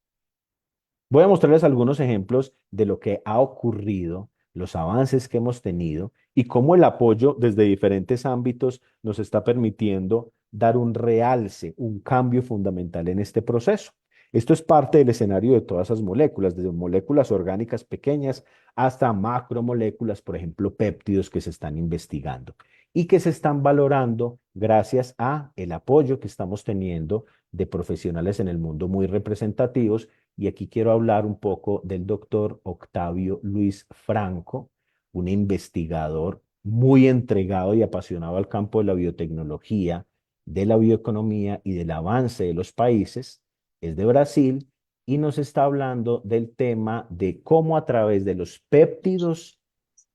Voy a mostrarles algunos ejemplos de lo que ha ocurrido, los avances que hemos tenido y cómo el apoyo desde diferentes ámbitos nos está permitiendo dar un realce, un cambio fundamental en este proceso. Esto es parte del escenario de todas esas moléculas, desde moléculas orgánicas pequeñas hasta macromoléculas, por ejemplo, péptidos que se están investigando y que se están valorando gracias a el apoyo que estamos teniendo de profesionales en el mundo muy representativos. Y aquí quiero hablar un poco del doctor Octavio Luis Franco, un investigador muy entregado y apasionado al campo de la biotecnología, de la bioeconomía y del avance de los países. Es de Brasil y nos está hablando del tema de cómo a través de los péptidos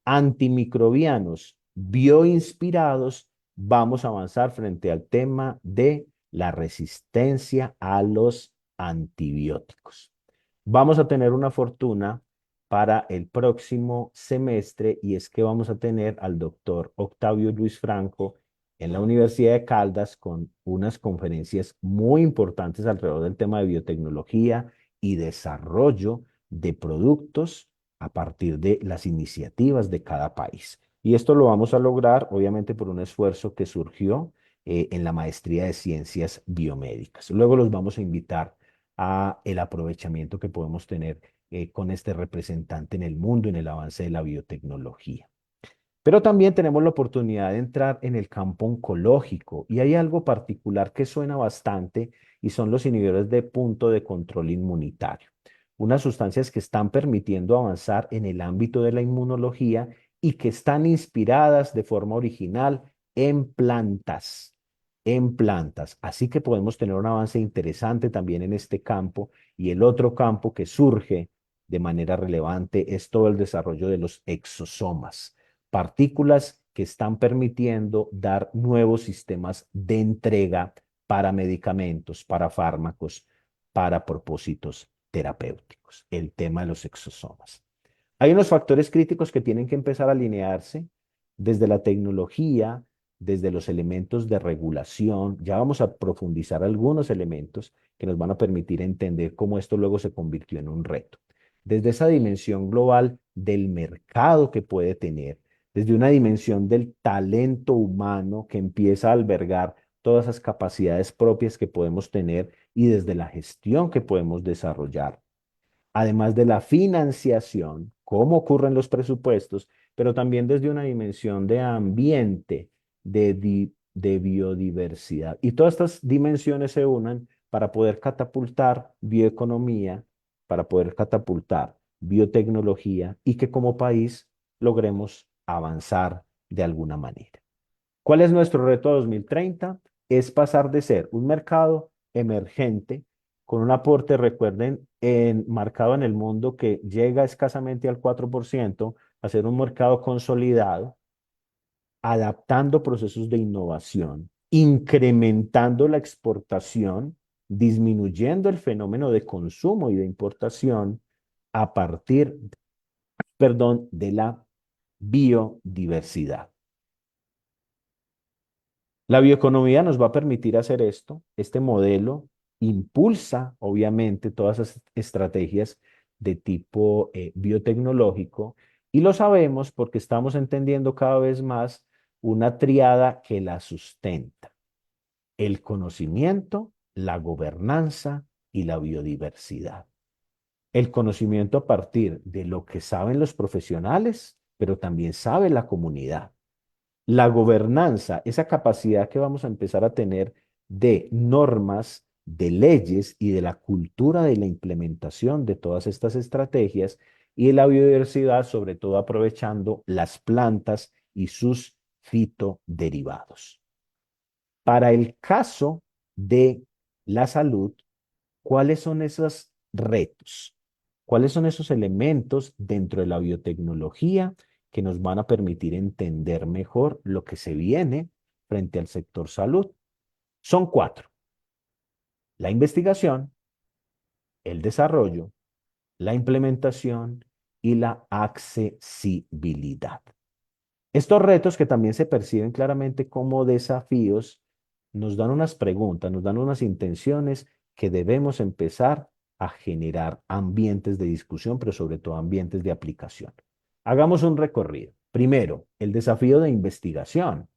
antimicrobianos bioinspirados vamos a avanzar frente al tema de la resistencia a los antibióticos. Vamos a tener una fortuna para el próximo semestre y es que vamos a tener al doctor Octavio Luis Franco en la Universidad de Caldas con unas conferencias muy importantes alrededor del tema de biotecnología y desarrollo de productos a partir de las iniciativas de cada país. Y esto lo vamos a lograr, obviamente, por un esfuerzo que surgió en la maestría de ciencias biomédicas. Luego los vamos a invitar a el aprovechamiento que podemos tener con este representante en el mundo, en el avance de la biotecnología. Pero también tenemos la oportunidad de entrar en el campo oncológico y hay algo particular que suena bastante y son los inhibidores de punto de control inmunitario, unas sustancias que están permitiendo avanzar en el ámbito de la inmunología y que están inspiradas de forma original en plantas, en plantas. Así que podemos tener un avance interesante también en este campo y el otro campo que surge de manera relevante es todo el desarrollo de los exosomas, partículas que están permitiendo dar nuevos sistemas de entrega para medicamentos, para fármacos, para propósitos terapéuticos, el tema de los exosomas. Hay unos factores críticos que tienen que empezar a alinearse desde la tecnología, desde los elementos de regulación. Ya vamos a profundizar algunos elementos que nos van a permitir entender cómo esto luego se convirtió en un reto. Desde esa dimensión global del mercado que puede tener, desde una dimensión del talento humano que empieza a albergar todas esas capacidades propias que podemos tener y desde la gestión que podemos desarrollar además de la financiación, cómo ocurren los presupuestos, pero también desde una dimensión de ambiente, de biodiversidad. Y todas estas dimensiones se unen para poder catapultar bioeconomía, para poder catapultar biotecnología y que como país logremos avanzar de alguna manera. ¿Cuál es nuestro reto 2030? Es pasar de ser un mercado emergente con un aporte, recuerden, marcado en el mundo que llega escasamente al 4%, a ser un mercado consolidado, adaptando procesos de innovación, incrementando la exportación, disminuyendo el fenómeno de consumo y de importación a partir, perdón, de la biodiversidad. La bioeconomía nos va a permitir hacer esto. Este modelo impulsa, obviamente, todas esas estrategias de tipo biotecnológico y lo sabemos porque estamos entendiendo cada vez más una triada que la sustenta: el conocimiento, la gobernanza y la biodiversidad. El conocimiento a partir de lo que saben los profesionales, pero también sabe la comunidad. La gobernanza, esa capacidad que vamos a empezar a tener de normas, de leyes y de la cultura de la implementación de todas estas estrategias, y la biodiversidad, sobre todo aprovechando las plantas y sus fitoderivados. Para el caso de la salud, ¿cuáles son esos retos? ¿Cuáles son esos elementos dentro de la biotecnología que nos van a permitir entender mejor lo que se viene frente al sector salud? Son cuatro: la investigación, el desarrollo, la implementación y la accesibilidad. Estos retos, que también se perciben claramente como desafíos, nos dan unas preguntas, nos dan unas intenciones que debemos empezar a generar ambientes de discusión, pero sobre todo ambientes de aplicación. Hagamos un recorrido. Primero, el desafío de investigación.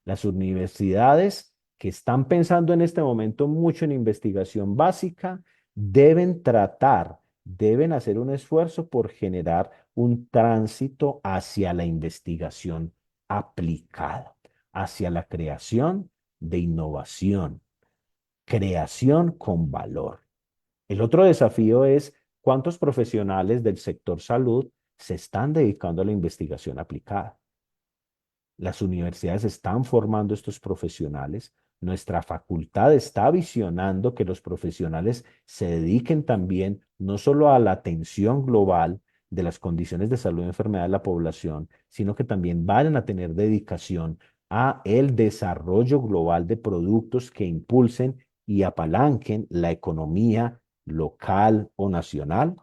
Las universidades que están pensando en este momento mucho en investigación básica deben hacer un esfuerzo por generar un tránsito hacia la investigación aplicada, hacia la creación de innovación, creación con valor. El otro desafío es cuántos profesionales del sector salud se están dedicando a la investigación aplicada. Las universidades están formando estos profesionales. Nuestra facultad está visionando que los profesionales se dediquen también no solo a la atención global de las condiciones de salud y enfermedad de la población, sino que también vayan a tener dedicación a el desarrollo global de productos que impulsen y apalanquen la economía local o nacional.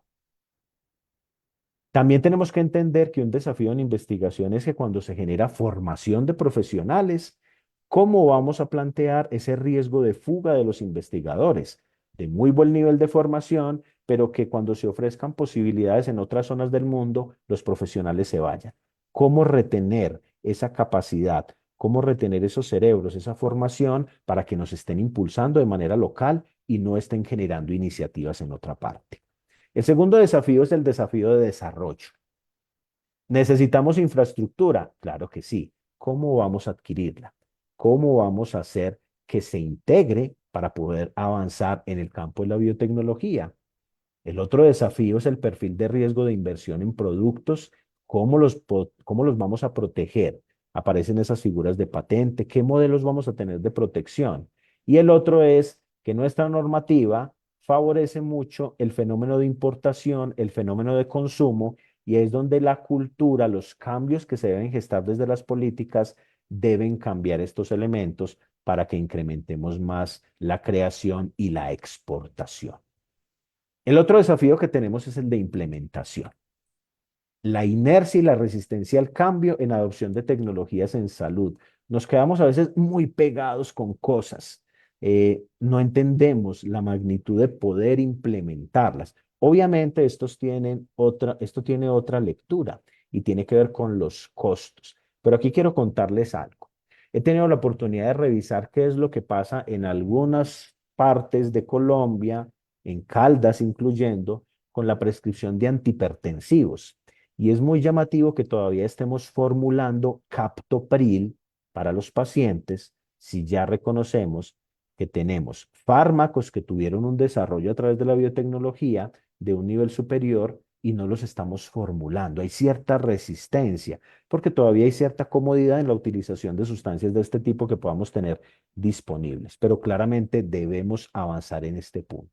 También tenemos que entender que un desafío en investigación es que cuando se genera formación de profesionales, ¿cómo vamos a plantear ese riesgo de fuga de los investigadores de muy buen nivel de formación, pero que cuando se ofrezcan posibilidades en otras zonas del mundo, los profesionales se vayan? ¿Cómo retener esa capacidad? ¿Cómo retener esos cerebros, esa formación para que nos estén impulsando de manera local y no estén generando iniciativas en otra parte? El segundo desafío es el desafío de desarrollo. ¿Necesitamos infraestructura? Claro que sí. ¿Cómo vamos a adquirirla? ¿Cómo vamos a hacer que se integre para poder avanzar en el campo de la biotecnología? El otro desafío es el perfil de riesgo de inversión en productos. ¿Cómo los vamos a proteger? Aparecen esas figuras de patente. ¿Qué modelos vamos a tener de protección? Y el otro es que nuestra normativa favorece mucho el fenómeno de importación, el fenómeno de consumo, y es donde la cultura, los cambios que se deben gestar desde las políticas, deben cambiar estos elementos para que incrementemos más la creación y la exportación. El otro desafío que tenemos es el de implementación. La inercia y la resistencia al cambio en adopción de tecnologías en salud. Nos quedamos a veces muy pegados con cosas. No entendemos la magnitud de poder implementarlas. Obviamente esto tiene otra lectura y tiene que ver con los costos. Pero aquí quiero contarles algo. He tenido la oportunidad de revisar qué es lo que pasa en algunas partes de Colombia, en Caldas incluyendo, con la prescripción de antihipertensivos. Y es muy llamativo que todavía estemos formulando captopril para los pacientes si ya reconocemos que tenemos fármacos que tuvieron un desarrollo a través de la biotecnología de un nivel superior y no los estamos formulando. Hay cierta resistencia porque todavía hay cierta comodidad en la utilización de sustancias de este tipo que podamos tener disponibles, pero claramente debemos avanzar en este punto.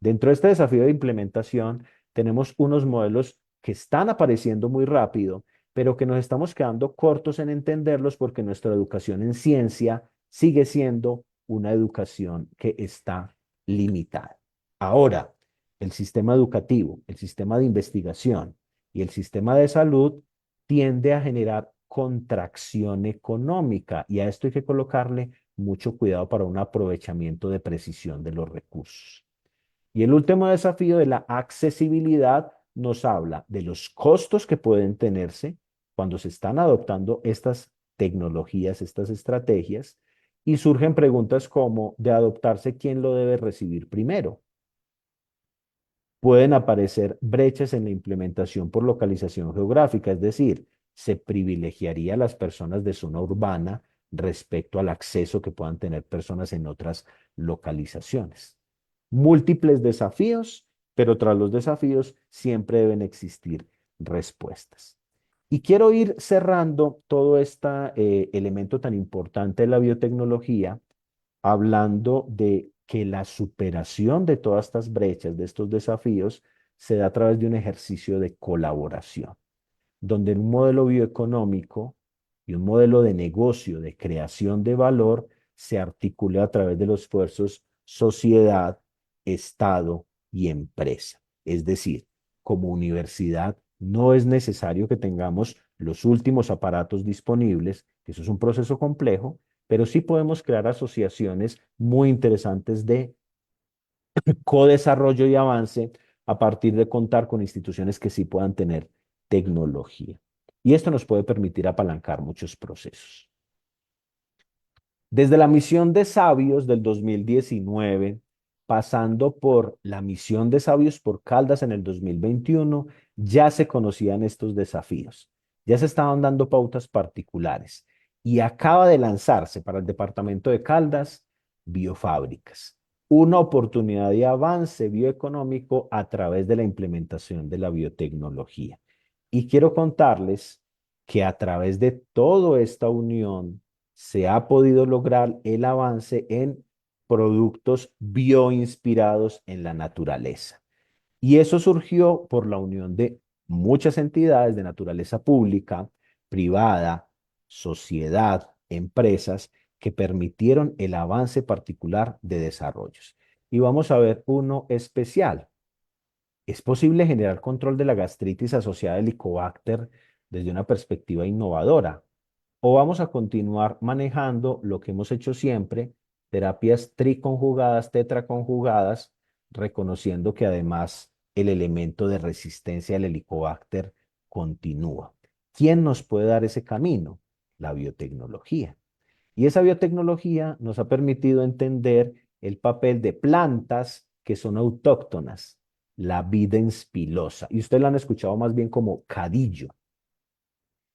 Dentro de este desafío de implementación, tenemos unos modelos que están apareciendo muy rápido, pero que nos estamos quedando cortos en entenderlos porque nuestra educación en ciencia sigue siendo una educación que está limitada. Ahora, el sistema educativo, el sistema de investigación y el sistema de salud tiende a generar contracción económica y a esto hay que colocarle mucho cuidado para un aprovechamiento de precisión de los recursos. Y el último desafío de la accesibilidad nos habla de los costos que pueden tenerse cuando se están adoptando estas tecnologías, estas estrategias, y surgen preguntas como de adoptarse quién lo debe recibir primero. Pueden aparecer brechas en la implementación por localización geográfica, es decir, se privilegiaría a las personas de zona urbana respecto al acceso que puedan tener personas en otras localizaciones. Múltiples desafíos, pero tras los desafíos siempre deben existir respuestas. Y quiero ir cerrando todo este elemento tan importante de la biotecnología, hablando de que la superación de todas estas brechas, de estos desafíos, se da a través de un ejercicio de colaboración, donde un modelo bioeconómico y un modelo de negocio, de creación de valor, se articula a través de los esfuerzos sociedad, Estado y empresa. Es decir, como universidad no es necesario que tengamos los últimos aparatos disponibles, que eso es un proceso complejo, pero sí podemos crear asociaciones muy interesantes de co-desarrollo y avance a partir de contar con instituciones que sí puedan tener tecnología. Y esto nos puede permitir apalancar muchos procesos. Desde la misión de Sabios del 2019, pasando por la misión de Sabios por Caldas en el 2021, ya se conocían estos desafíos, ya se estaban dando pautas particulares y acaba de lanzarse para el departamento de Caldas Biofábricas, una oportunidad de avance bioeconómico a través de la implementación de la biotecnología. Y quiero contarles que a través de toda esta unión, se ha podido lograr el avance en productos bioinspirados en la naturaleza. Y eso surgió por la unión de muchas entidades de naturaleza pública, privada, sociedad, empresas, que permitieron el avance particular de desarrollos. Y vamos a ver uno especial. ¿Es posible generar control de la gastritis asociada al Helicobacter desde una perspectiva innovadora? ¿O vamos a continuar manejando lo que hemos hecho siempre, terapias triconjugadas, tetraconjugadas, reconociendo que además el elemento de resistencia al Helicobacter continúa? ¿Quién nos puede dar ese camino? La biotecnología. Y esa biotecnología nos ha permitido entender el papel de plantas que son autóctonas, la Videns pilosa. Y ustedes la han escuchado más bien como cadillo.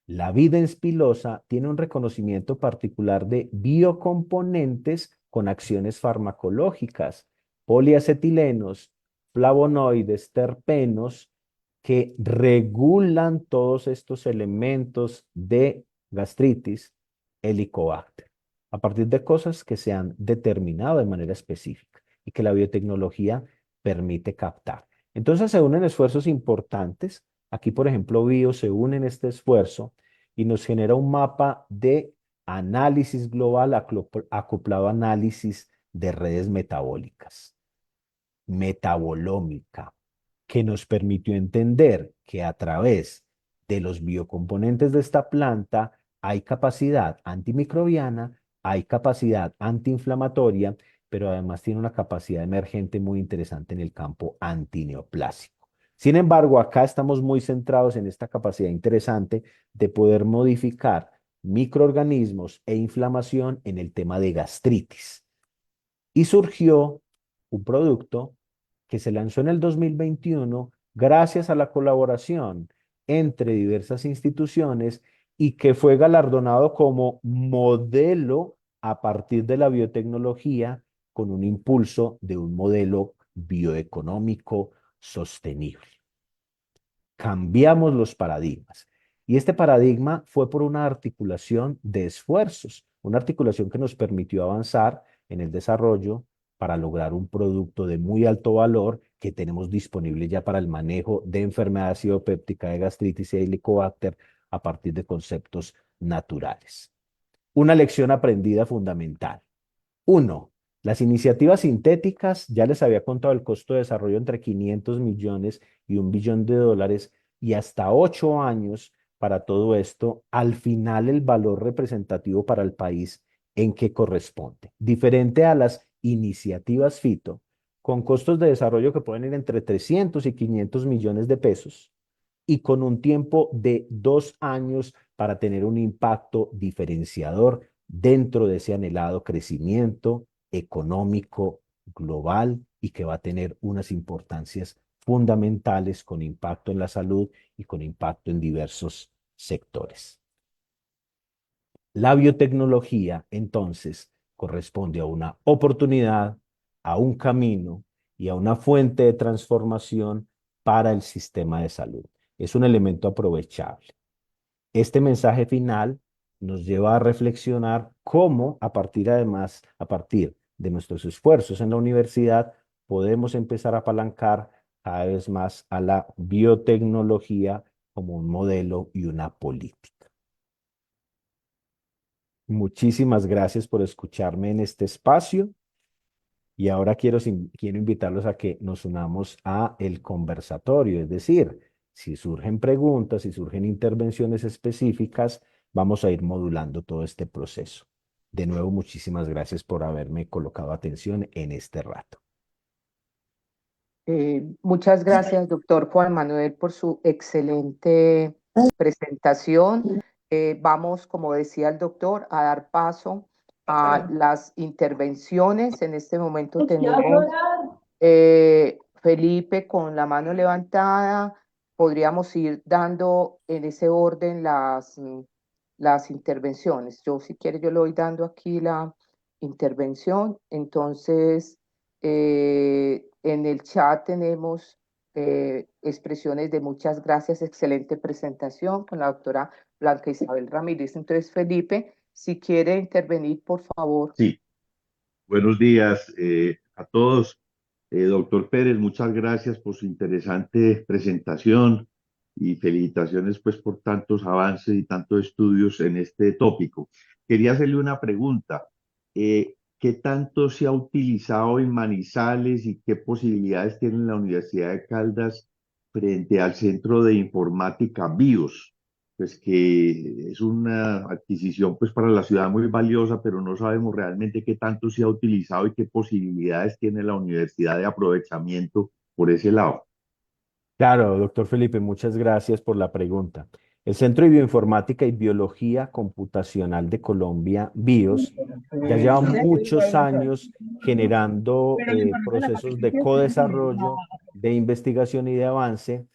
La Videns pilosa tiene un reconocimiento particular de biocomponentes con acciones farmacológicas, poliacetilenos, flavonoides, terpenos, que regulan todos estos elementos de gastritis, Helicobacter, a partir de cosas que se han determinado de manera específica y que la biotecnología permite captar. Entonces se unen esfuerzos importantes. Aquí, por ejemplo, Bio se une en este esfuerzo y nos genera un mapa de análisis global acoplado a análisis de redes metabólicas, metabolómica, que nos permitió entender que a través de los biocomponentes de esta planta hay capacidad antimicrobiana, hay capacidad antiinflamatoria, pero además tiene una capacidad emergente muy interesante en el campo antineoplásico. Sin embargo, acá estamos muy centrados en esta capacidad interesante de poder modificar microorganismos e inflamación en el tema de gastritis. Y surgió un producto que se lanzó en el 2021 gracias a la colaboración entre diversas instituciones y que fue galardonado como modelo a partir de la biotecnología con un impulso de un modelo bioeconómico sostenible. Cambiamos los paradigmas. Y este paradigma fue por una articulación de esfuerzos, una articulación que nos permitió avanzar en el desarrollo para lograr un producto de muy alto valor que tenemos disponible ya para el manejo de enfermedad acidopéptica, de gastritis y de helicobacter a partir de conceptos naturales. Una lección aprendida fundamental. Uno, las iniciativas sintéticas, ya les había contado el costo de desarrollo entre 500 millones y $1 billón y hasta 8 años para todo esto. Al final, el valor representativo para el país en que corresponde. Diferente a las iniciativas FITO, con costos de desarrollo que pueden ir entre 300 y 500 millones de pesos y con un tiempo de 2 años para tener un impacto diferenciador dentro de ese anhelado crecimiento económico global y que va a tener unas importancias fundamentales con impacto en la salud y con impacto en diversos sectores. La biotecnología, entonces, corresponde a una oportunidad, a un camino y a una fuente de transformación para el sistema de salud. Es un elemento aprovechable. Este mensaje final nos lleva a reflexionar cómo, a partir de nuestros esfuerzos en la universidad, podemos empezar a apalancar cada vez más a la biotecnología como un modelo y una política. Muchísimas gracias por escucharme en este espacio y ahora quiero invitarlos a que nos unamos a el conversatorio, es decir, si surgen preguntas, si surgen intervenciones específicas, vamos a ir modulando todo este proceso. De nuevo, muchísimas gracias por haberme colocado atención en este rato. Muchas gracias, doctor Juan Manuel, por su excelente presentación. Vamos, como decía el doctor, a dar paso a las intervenciones. En este momento tenemos Felipe con la mano levantada. Podríamos ir dando en ese orden las intervenciones. Yo, si quiere, yo le voy dando aquí la intervención. Entonces, en el chat tenemos expresiones de muchas gracias, excelente presentación con la doctora Blanca Isabel Ramírez. Entonces, Felipe, si quiere intervenir, por favor. Sí, buenos días a todos. Doctor Pérez, muchas gracias por su interesante presentación y felicitaciones pues por tantos avances y tantos estudios en este tópico. Quería hacerle una pregunta. ¿Qué tanto se ha utilizado en Manizales y qué posibilidades tiene la Universidad de Caldas frente al Centro de Informática BIOS? Pues que es una adquisición pues para la ciudad muy valiosa, pero no sabemos realmente qué tanto se ha utilizado y qué posibilidades tiene la universidad de aprovechamiento por ese lado. Claro, doctor Felipe, muchas gracias por la pregunta. El Centro de Bioinformática y Biología Computacional de Colombia, BIOS, ya lleva muchos años generando procesos de codesarrollo, de investigación y de avance,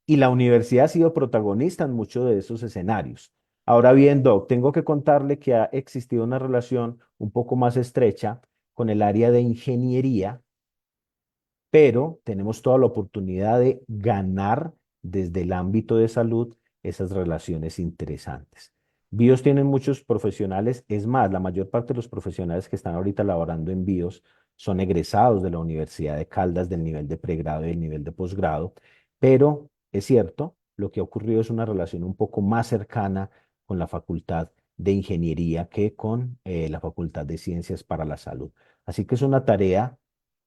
y la universidad ha sido protagonista en muchos de esos escenarios. Ahora bien, Doc, tengo que contarle que ha existido una relación un poco más estrecha con el área de ingeniería, pero tenemos toda la oportunidad de ganar desde el ámbito de salud esas relaciones interesantes. BIOS tienen muchos profesionales, es más, la mayor parte de los profesionales que están ahorita laborando en BIOS son egresados de la Universidad de Caldas del nivel de pregrado y del nivel de posgrado, pero es cierto, lo que ha ocurrido es una relación un poco más cercana con la Facultad de Ingeniería que con la Facultad de Ciencias para la Salud. Así que es una tarea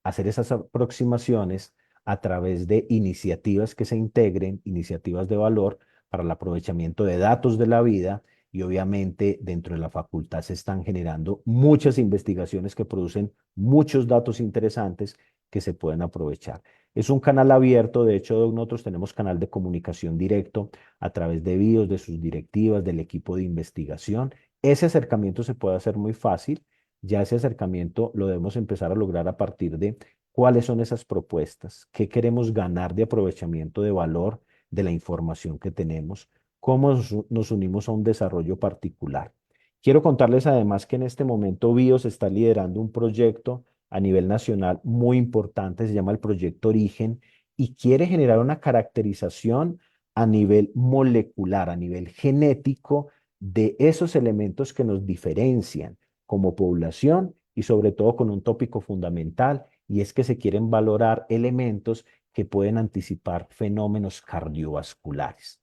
hacer esas aproximaciones a través de iniciativas que se integren, iniciativas de valor para el aprovechamiento de datos de la vida y obviamente dentro de la facultad se están generando muchas investigaciones que producen muchos datos interesantes que se pueden aprovechar. Es un canal abierto, de hecho nosotros tenemos canal de comunicación directo a través de BIOS, de sus directivas, del equipo de investigación. Ese acercamiento se puede hacer muy fácil. Ya ese acercamiento lo debemos empezar a lograr a partir de ¿Cuáles son esas propuestas? ¿Qué queremos ganar de aprovechamiento de valor de la información que tenemos? ¿Cómo nos unimos a un desarrollo particular? Quiero contarles además que en este momento BIOS está liderando un proyecto a nivel nacional muy importante, se llama el Proyecto Origen, y quiere generar una caracterización a nivel molecular, a nivel genético, de esos elementos que nos diferencian como población y sobre todo con un tópico fundamental, y es que se quieren valorar elementos que pueden anticipar fenómenos cardiovasculares.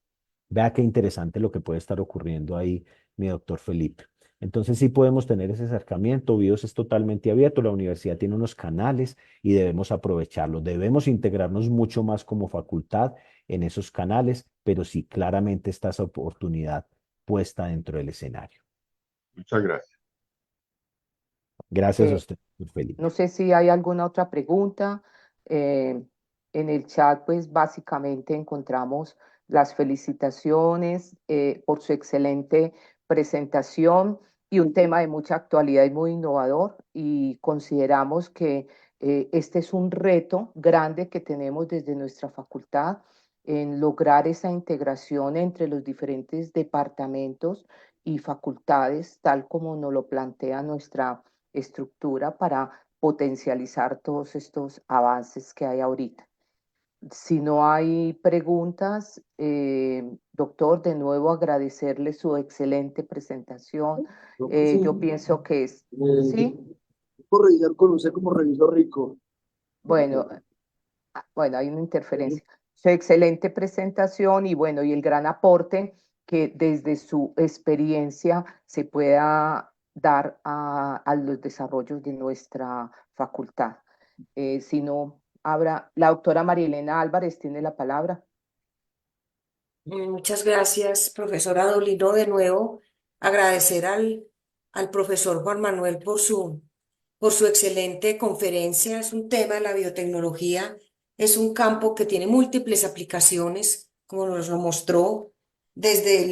Vea qué interesante lo que puede estar ocurriendo ahí, mi doctor Felipe. Entonces sí podemos tener ese acercamiento, BIOS es totalmente abierto, la universidad tiene unos canales y debemos aprovecharlos, debemos integrarnos mucho más como facultad en esos canales, pero sí claramente está esa oportunidad puesta dentro del escenario. Muchas gracias. Gracias a Eh, usted, doctor Felipe. no sé si hay alguna otra pregunta. Eh, en el chat, pues básicamente encontramos las felicitaciones por su excelente presentación y un tema de mucha actualidad y muy innovador. Y consideramos que este es un reto grande que tenemos desde nuestra facultad en lograr esa integración entre los diferentes departamentos y facultades, tal como nos lo plantea nuestra estructura para potencializar todos estos avances que hay ahorita. Si no hay preguntas, doctor, de nuevo agradecerle su excelente presentación. Sí, Yo pienso que es, sí, puedo revisar con usted como revisor rico. bueno, bueno, hay una interferencia. Su excelente presentación y bueno, y el gran aporte que desde su experiencia se pueda dar a los desarrollos de nuestra facultad. Si no, habrá, la doctora Marielena Álvarez tiene la palabra. Muchas gracias, profesora Dolino, de nuevo. Agradecer al profesor Juan Manuel por su excelente conferencia. Es un tema de la biotecnología, es un campo que tiene múltiples aplicaciones, como nos lo mostró, desde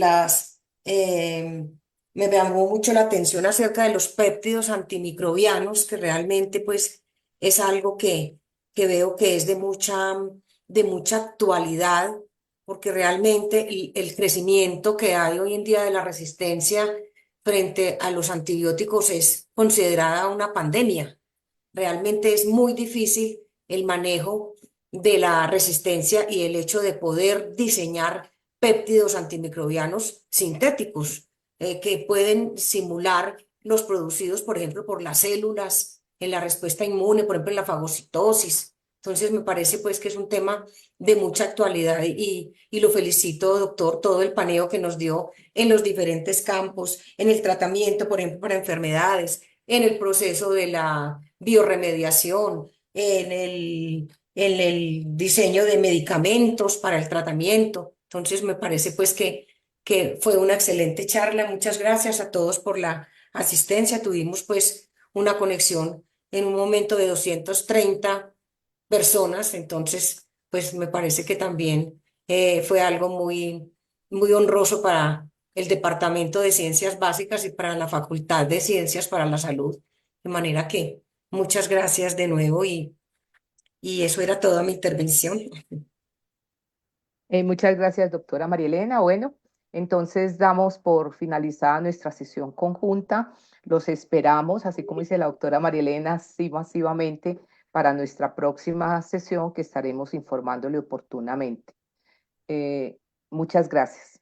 me llamó mucho la atención acerca de los péptidos antimicrobianos, que realmente pues es algo que veo que es de mucha actualidad, porque realmente el crecimiento que hay hoy en día de la resistencia frente a los antibióticos es considerada una pandemia. Realmente es muy difícil el manejo de la resistencia y el hecho de poder diseñar péptidos antimicrobianos sintéticos que pueden simular los producidos, por ejemplo, por las células en la respuesta inmune, por ejemplo, en la fagocitosis. Entonces, me parece pues que es un tema de mucha actualidad y lo felicito, doctor, todo el paneo que nos dio en los diferentes campos, en el tratamiento, por ejemplo, para enfermedades, en el proceso de la biorremediación, en el diseño de medicamentos para el tratamiento. Entonces, me parece pues que fue una excelente charla. Muchas gracias a todos por la asistencia. Tuvimos pues una conexión en un momento de 230 personas, entonces pues me parece que también fue algo muy honroso para el Departamento de Ciencias Básicas y para la Facultad de Ciencias para la Salud. De manera que muchas gracias de nuevo y eso era toda mi intervención. Muchas gracias, doctora Marielena. Bueno, entonces damos por finalizada nuestra sesión conjunta. Los esperamos, así como dice la doctora Marielena, sí, masivamente para nuestra próxima sesión que estaremos informándole oportunamente. Eh, muchas gracias.